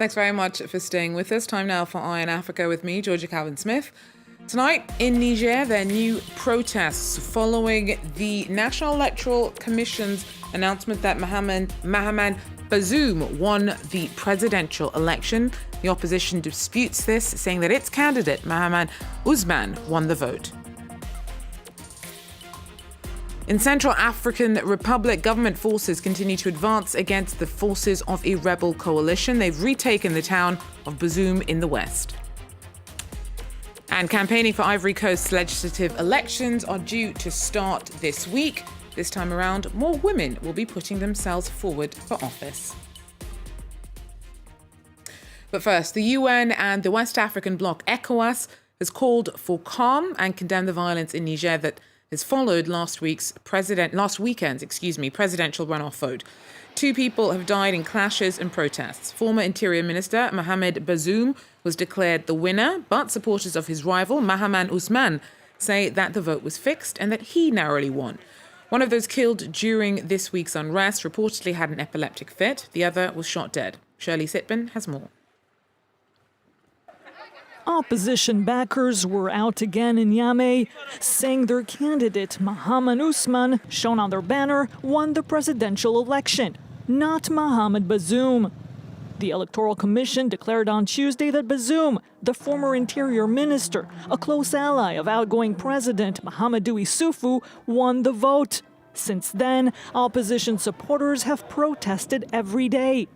Thanks very much for staying with us. Time now for Eye on Africa with me, Georgia Calvin-Smith. Tonight in Niger, there are new protests following the National Electoral Commission's announcement that Mohamed Bozoum won the presidential election. The opposition disputes this, saying that its candidate, Mohamed Ousmane, won the vote. In Central African Republic, government forces continue to advance against the forces of a rebel coalition. They've retaken the town of Bozoum in the west. And campaigning for Ivory Coast's legislative elections are due to start this week. This time around, more women will be putting themselves forward for office. But first, the UN and the West African bloc ECOWAS has called for calm and condemned the violence in Niger that has followed last weekend's presidential runoff vote. 2 people have died in clashes and protests. Former Interior Minister Mohamed Bozoum was declared the winner, but supporters of his rival, Mohamed Ousmane, say that the vote was fixed and that he narrowly won. One of those killed during this week's unrest reportedly had an epileptic fit. The other was shot dead. Shirley Sitbin has more. Opposition backers were out again in Niamey, saying their candidate, Mohamed Ousmane, shown on their banner, won the presidential election, not Mohamed Bozoum. The Electoral Commission declared on Tuesday that Bozoum, the former interior minister, a close ally of outgoing President Mahamadou Issoufou, won the vote. Since then, opposition supporters have protested every day.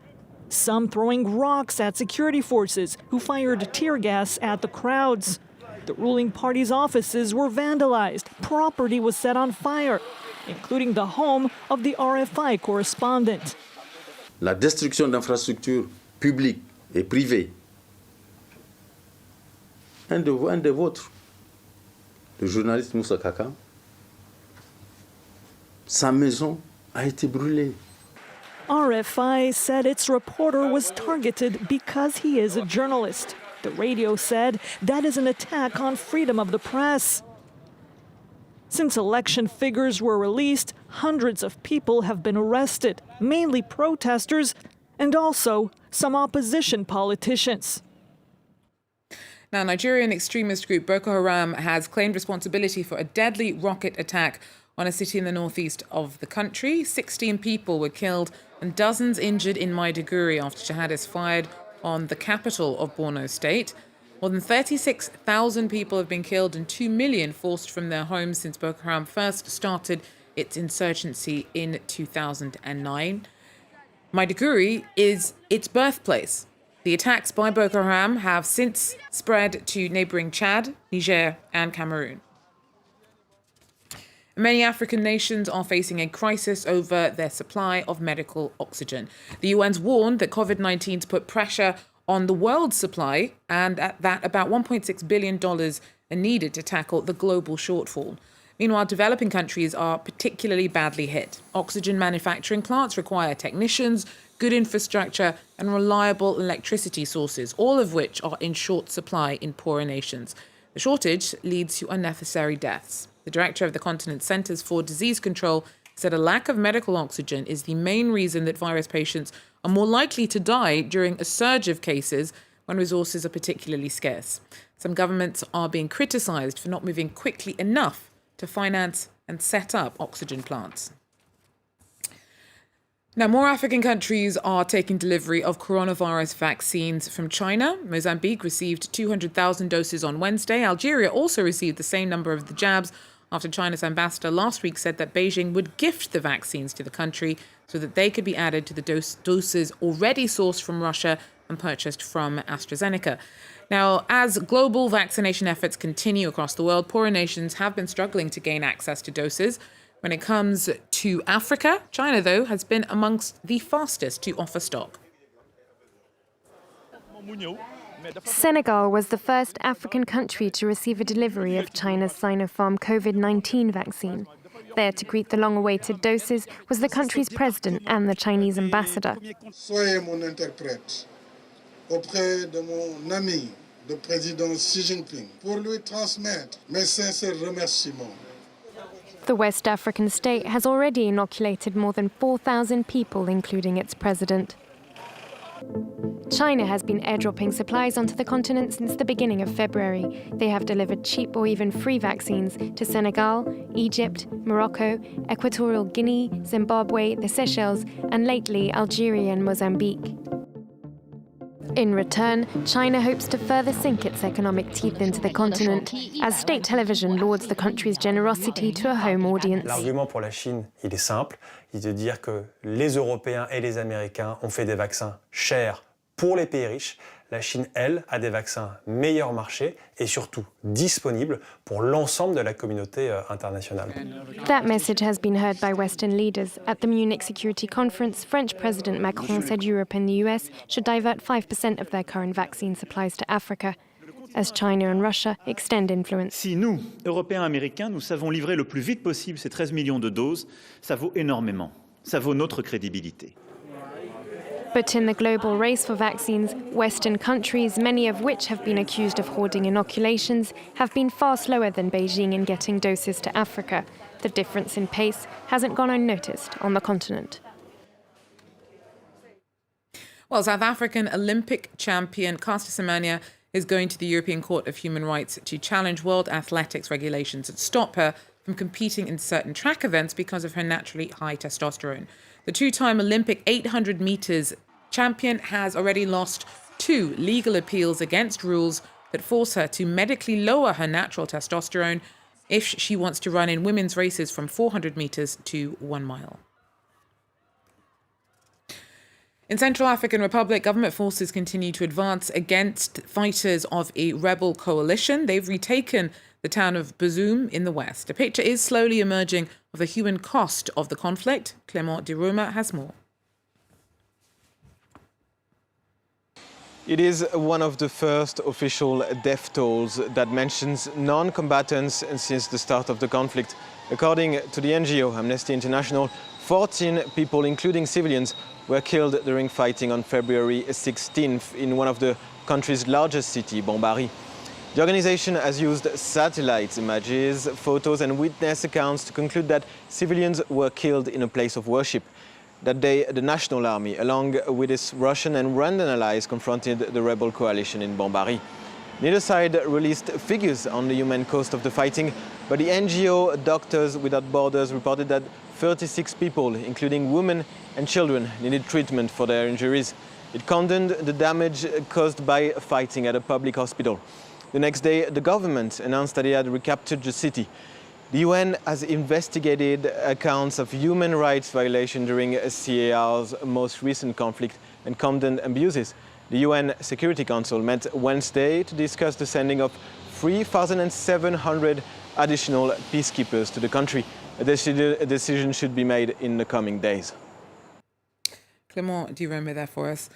Some throwing rocks at security forces who fired tear gas at the crowds. The ruling party's offices were vandalized. Property was set on fire, including the home of the RFI correspondent. La destruction d'infrastructures publiques et privées. Un des vôtres, le journaliste Moussa Kaka, sa maison a été brûlée. RFI said its reporter was targeted because he is a journalist. The radio said that is an attack on freedom of the press. Since election figures were released, hundreds of people have been arrested, mainly protesters and also some opposition politicians. Now, Nigerian extremist group Boko Haram has claimed responsibility for a deadly rocket attack on a city in the northeast of the country. 16 people were killed and dozens injured in Maiduguri after jihadists fired on the capital of Borno State. More than 36,000 people have been killed and 2 million forced from their homes since Boko Haram first started its insurgency in 2009. Maiduguri is its birthplace. The attacks by Boko Haram have since spread to neighboring Chad, Niger, and Cameroon. Many African nations are facing a crisis over their supply of medical oxygen. The UN's warned that COVID-19's put pressure on the world's supply and that about $1.6 billion are needed to tackle the global shortfall. Meanwhile, developing countries are particularly badly hit. Oxygen manufacturing plants require technicians, good infrastructure, and reliable electricity sources, all of which are in short supply in poorer nations. The shortage leads to unnecessary deaths. The director of the continent's Centers for Disease Control said a lack of medical oxygen is the main reason that virus patients are more likely to die during a surge of cases when resources are particularly scarce. Some governments are being criticized for not moving quickly enough to finance and set up oxygen plants. Now, more African countries are taking delivery of coronavirus vaccines from China. Mozambique received 200,000 doses on Wednesday. Algeria also received the same number of the jabs after China's ambassador last week said that Beijing would gift the vaccines to the country so that they could be added to the doses already sourced from Russia and purchased from AstraZeneca. Now, as global vaccination efforts continue across the world, poorer nations have been struggling to gain access to doses. When it comes to Africa, China, though, has been amongst the fastest to offer stock. Senegal was the first African country to receive a delivery of China's Sinopharm COVID-19 vaccine. There to greet the long-awaited doses was the country's president and the Chinese ambassador. Soyez mon interprète auprès de mon ami, le président Xi Jinping, pour lui transmettre mes sincères remerciements. The West African state has already inoculated more than 4,000 people, including its president. China has been airdropping supplies onto the continent since the beginning of February. They have delivered cheap or even free vaccines to Senegal, Egypt, Morocco, Equatorial Guinea, Zimbabwe, the Seychelles, and lately Algeria and Mozambique. In return, China hopes to further sink its economic teeth into the continent as state television lauds the country's generosity to a home audience. L'argument pour la Chine, il est simple, il est de dire que les Européens et les Américains ont fait des vaccins chers pour les pays riches. La Chine, elle, a des vaccins meilleur marché et surtout disponibles pour l'ensemble de la communauté internationale. That message has been heard by Western leaders. At the Munich Security Conference, French President Macron said Europe and the US should divert 5% of their current vaccine supplies to Africa, as China and Russia extend influence. Si nous, Européens, Américains, nous savons livrer le plus vite possible ces 13 millions de doses, ça vaut énormément. Ça vaut notre crédibilité. But in the global race for vaccines, Western countries, many of which have been accused of hoarding inoculations, have been far slower than Beijing in getting doses to Africa. The difference in pace hasn't gone unnoticed on the continent. Well, South African Olympic champion Caster Semenya is going to the European Court of Human Rights to challenge world athletics regulations that stop her from competing in certain track events because of her naturally high testosterone. The two-time Olympic 800 metres champion has already lost 2 legal appeals against rules that force her to medically lower her natural testosterone if she wants to run in women's races from 400 metres to 1 mile. In Central African Republic, government forces continue to advance against fighters of a rebel coalition. They've retaken the town of Bozoum in the west. A picture is slowly emerging of the human cost of the conflict. Clément de Roma has more. It is one of the first official death tolls that mentions non-combatants since the start of the conflict. According to the NGO Amnesty International, 14 people, including civilians, were killed during fighting on February 16th in one of the country's largest cities, Bambari. The organization has used satellite images, photos and witness accounts to conclude that civilians were killed in a place of worship. That day, the National Army, along with its Russian and Rwandan allies, confronted the rebel coalition in Bambari. Neither side released figures on the human cost of the fighting, but the NGO Doctors Without Borders reported that 36 people, including women and children, needed treatment for their injuries. It condemned the damage caused by fighting at a public hospital. The next day, the government announced that it had recaptured the city. The UN has investigated accounts of human rights violations during CAR's most recent conflict and condemned abuses. The UN Security Council met Wednesday to discuss the sending of 3,700 additional peacekeepers to the country. A decision should be made in the coming days. Clément de Roma there for us.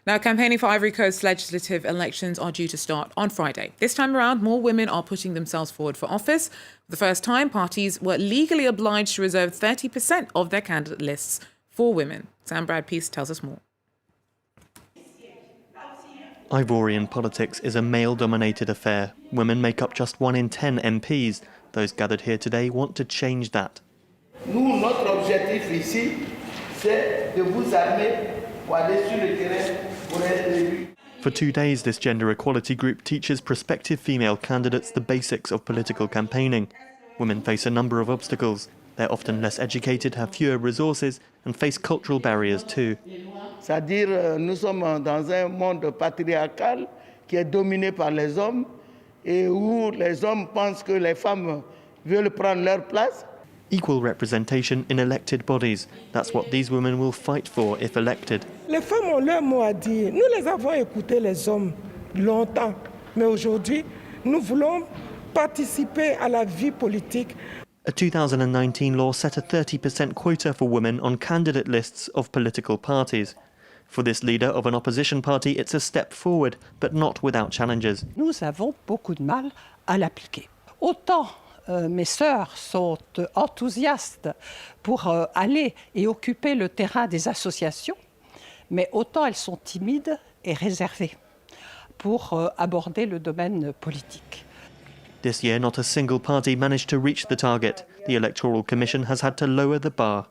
Now, campaigning for Ivory Coast legislative elections are due to start on Friday. This time around, more women are putting themselves forward for office. For the first time, parties were legally obliged to reserve 30% of their candidate lists for women. Sam Brad-Peace tells us more. Ivorian politics is a male-dominated affair. Women make up just 1 in 10 MPs. Those gathered here today want to change that. Nous, notre objectif ici, c'est de vous armer pour aller sur le terrain pour être élu. For 2 days, this gender equality group teaches prospective female candidates the basics of political campaigning. Women face a number of obstacles. They're often less educated, have fewer resources, and face cultural barriers too. C'est-à-dire, nous sommes dans un monde patriarcal qui est dominé par les hommes et où les hommes pensent que les femmes veulent prendre leur place. Equal representation in elected bodies. That's what these women will fight for if elected. Les femmes ont leur mot à dire. Nous les avons écoutés les hommes longtemps. Mais aujourd'hui, nous voulons participer à la vie politique. A 2019 law set a 30% quota for women on candidate lists of political parties. For this leader of an opposition party, it's a step forward, but not without challenges. Nous avons beaucoup de mal à l'appliquer. Autant mes sœurs sont enthousiastes pour aller et occuper le terrain des associations, mais autant elles sont timides et réservées pour aborder le domaine politique. This year, not a single party managed to reach the target. The Electoral Commission has had to lower the bar.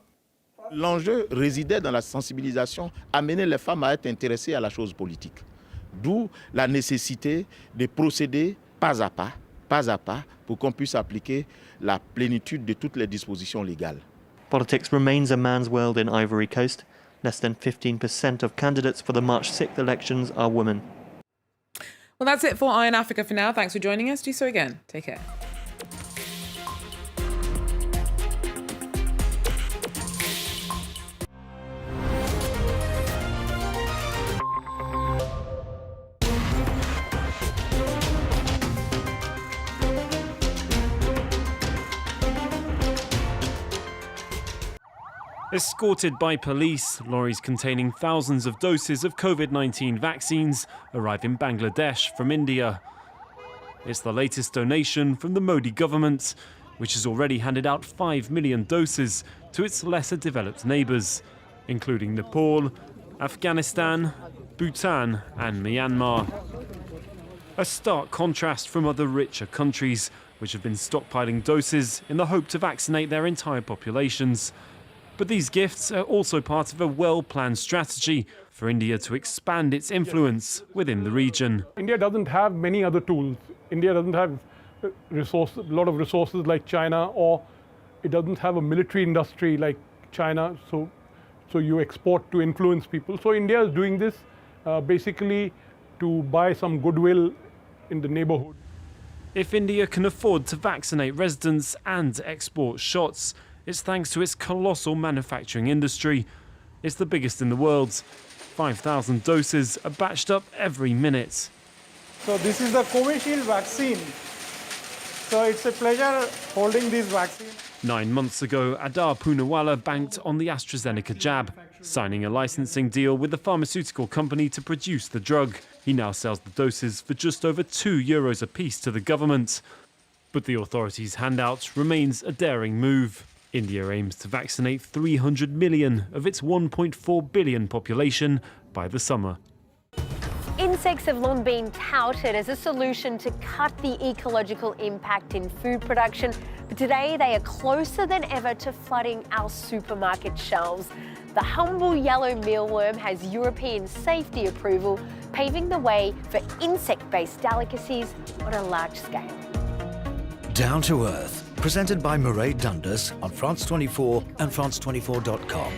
L'enjeu résidait dans la sensibilisation, amener les femmes à être intéressées à la chose politique. D'où la nécessité de procéder pas à pas, pour qu'on puisse appliquer la plénitude de toutes les dispositions légales. Politics remains a man's world in Ivory Coast. Less than 15% of candidates for the March 6th elections are women. Well, that's it for Eye on Africa for now. Thanks for joining us. Do so again. Take care. Escorted by police, lorries containing thousands of doses of COVID-19 vaccines arrive in Bangladesh from India. It's the latest donation from the Modi government, which has already handed out 5 million doses to its lesser developed neighbours, including Nepal, Afghanistan, Bhutan and Myanmar. A stark contrast from other richer countries, which have been stockpiling doses in the hope to vaccinate their entire populations. But these gifts are also part of a well-planned strategy for India to expand its influence within the region. India doesn't have many other tools. India doesn't have a lot of resources like China, or it doesn't have a military industry like China, so you export to influence people. So India is doing this basically to buy some goodwill in the neighborhood. If India can afford to vaccinate residents and export shots, it's thanks to its colossal manufacturing industry. It's the biggest in the world. 5,000 doses are batched up every minute. So this is the Covishield vaccine. So it's a pleasure holding this vaccine. 9 months ago, Adar Poonawalla banked on the AstraZeneca jab, signing a licensing deal with the pharmaceutical company to produce the drug. He now sells the doses for just over €2 apiece to the government. But the authorities' handout remains a daring move. India aims to vaccinate 300 million of its 1.4 billion population by the summer. Insects have long been touted as a solution to cut the ecological impact in food production, but today they are closer than ever to flooding our supermarket shelves. The humble yellow mealworm has European safety approval, paving the way for insect-based delicacies on a large scale. Down to Earth, presented by Mireille Dundas on France 24 and France24.com.